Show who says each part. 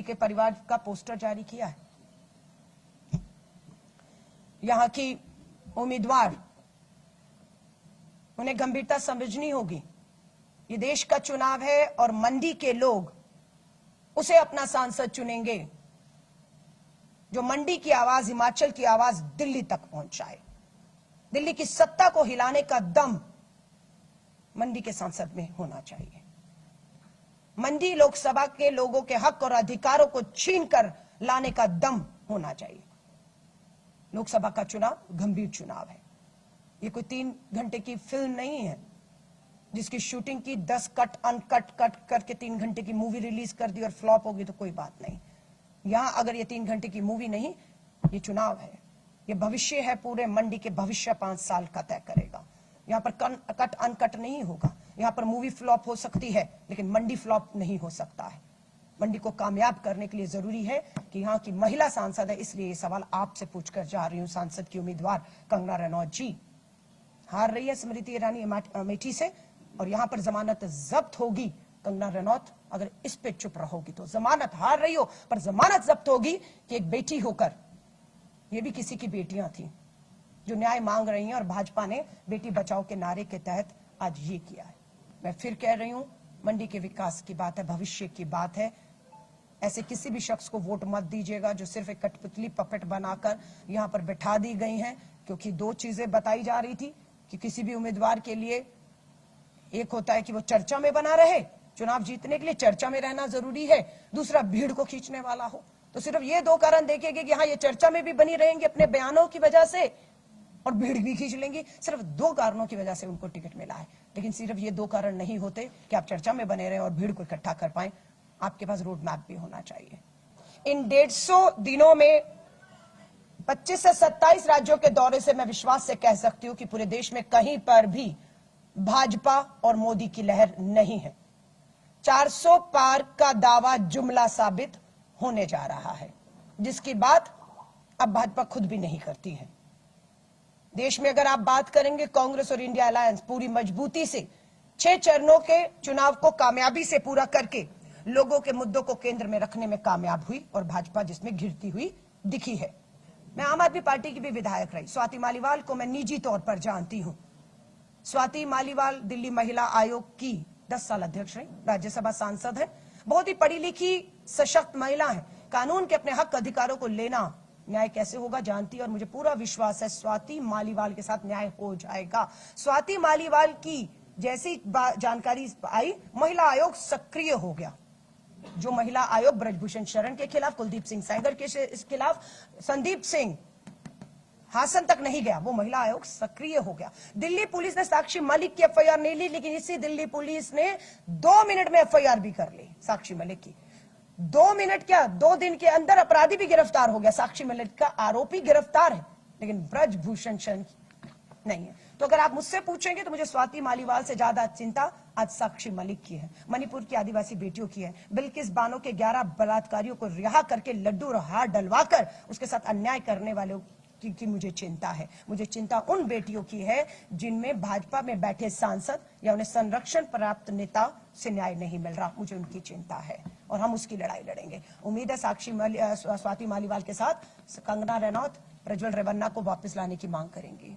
Speaker 1: मोदी के परिवार का पोस्टर जारी किया है। यहां की उम्मीदवार, उन्हें गंभीरता समझनी होगी। ये देश का चुनाव है और मंडी के लोग उसे अपना सांसद चुनेंगे जो मंडी की आवाज, हिमाचल की आवाज दिल्ली तक पहुंचाए। दिल्ली की सत्ता को हिलाने का दम मंडी के सांसद में होना चाहिए। मंडी लोकसभा के लोगों के हक और अधिकारों को छीनकर लाने का दम होना चाहिए। लोकसभा का चुनाव गंभीर चुनाव है। ये कोई 3 घंटे की फिल्म नहीं है जिसकी शूटिंग की 10 कट अनकट कट करके 3 घंटे की मूवी रिलीज कर दी और फ्लॉप होगी तो कोई बात नहीं। यहां अगर ये 3 घंटे की मूवी नहीं, ये चुनाव है, ये भविष्य है। पूरे मंडी के भविष्य 5 साल का तय करेगा। यहां पर कट अनकट नहीं होगा। यहां पर मूवी फ्लॉप हो सकती है लेकिन मंडी फ्लॉप नहीं हो सकता है। मंडी को कामयाब करने के लिए जरूरी है कि यहां की महिला सांसद है, इसलिए ये सवाल आपसे पूछकर जा रही हूं। सांसद की उम्मीदवार कंगना रनौत जी हार रही है स्मृति ईरानी अमेठी से और यहां पर जमानत जब्त होगी। कंगना रनौत अगर इस पे चुप रहोगी तो, जमानत हार रही हो पर जमानत जब्त होगी कि एक बेटी होकर, ये भी किसी की बेटियां थी जो न्याय मांग रही हैं और भाजपा ने बेटी बचाओ के नारे के तहत आज ये किया है। मैं फिर कह रही हूं, मंडी के विकास की बात है, भविष्य की बात है। ऐसे किसी भी शख्स को वोट मत दीजिएगा जो सिर्फ एक कठपुतली पपेट बनाकर यहां पर बैठा दी गई हैं, क्योंकि 2 चीजें बताई जा रही थी कि किसी भी उम्मीदवार के लिए एक होता है कि वो चर्चा में बना रहे, चुनाव जीतने के लिए चर्चा में रहना जरूरी है। दूसरा, भीड़ को खींचने वाला हो। तो सिर्फ ये 2 कारण देखेंगे कि हाँ ये चर्चा में भी बनी रहेंगे अपने बयानों की वजह से और भीड़ भी खींच लेंगी। सिर्फ 2 कारणों की वजह से उनको टिकट मिला है, लेकिन सिर्फ ये 2 कारण नहीं होते कि आप चर्चा में बने रहे और भीड़ को इकट्ठा कर पाए। आपके पास रोड मैप भी होना चाहिए। इन 150 दिनों में 25 से 27 राज्यों के दौरे से मैं विश्वास से कह सकती हूं कि पूरे देश में कहीं पर भी भाजपा और मोदी की लहर नहीं है। 400 पार का दावा जुमला साबित होने जा रहा है, जिसकी बात अब भाजपा खुद भी नहीं करती है। देश में अगर आप बात करेंगे, कांग्रेस और इंडिया अलायंस पूरी मजबूती से 6 चरणों के चुनाव को कामयाबी से पूरा करके लोगों के मुद्दों को केंद्र में रखने में कामयाब हुई और भाजपा जिसमें घिरती हुई दिखी है। मैं आम आदमी पार्टी की भी विधायक रही। स्वाति मालीवाल को मैं निजी तौर पर जानती हूं। स्वाति मालीवाल दिल्ली महिला आयोग की 10 साल अध्यक्ष रही, राज्यसभा सांसद है, बहुत ही पढ़ी लिखी सशक्त महिला है। कानून के अपने हक अधिकारों को लेना न्याय कैसे होगा जानती है और मुझे पूरा विश्वास है स्वाति मालीवाल के साथ न्याय हो जाएगा। स्वाति मालीवाल की जैसी जानकारी आई, महिला आयोग सक्रिय हो गया। जो महिला आयोग ब्रजभूषण शरण के खिलाफ, कुलदीप सिंह सेंगर के खिलाफ, संदीप सिंह हासन तक नहीं गया, वो महिला आयोग सक्रिय हो गया। दिल्ली पुलिस ने साक्षी मलिक की एफआईआर नहीं ली, लेकिन इसी दिल्ली पुलिस ने 2 मिनट में एफआईआर भी कर ली साक्षी मलिक की। 2 मिनट क्या, 2 दिन के अंदर अपराधी भी गिरफ्तार हो गया। साक्षी मलिक का आरोपी गिरफ्तार है, लेकिन ब्रजभूषण शरण नहीं है। तो अगर आप मुझसे पूछेंगे तो मुझे स्वाति मालीवाल से ज्यादा चिंता आज साक्षी मलिक की है, मणिपुर की आदिवासी बेटियों की है, बिल्किस बानो के 11 बलात्कारियों को रिहा करके लड्डू और हार डलवाकर उसके साथ अन्याय करने वालों की मुझे चिंता है। मुझे चिंता उन बेटियों की है जिनमें भाजपा में बैठे सांसद या उन्हें संरक्षण प्राप्त नेता से न्याय नहीं मिल रहा। मुझे उनकी चिंता है और हम उसकी लड़ाई लड़ेंगे। उम्मीद है स्वाति मालीवाल के साथ कंगना रनौत प्रज्वल रेवन्ना को वापस लाने की मांग करेंगी।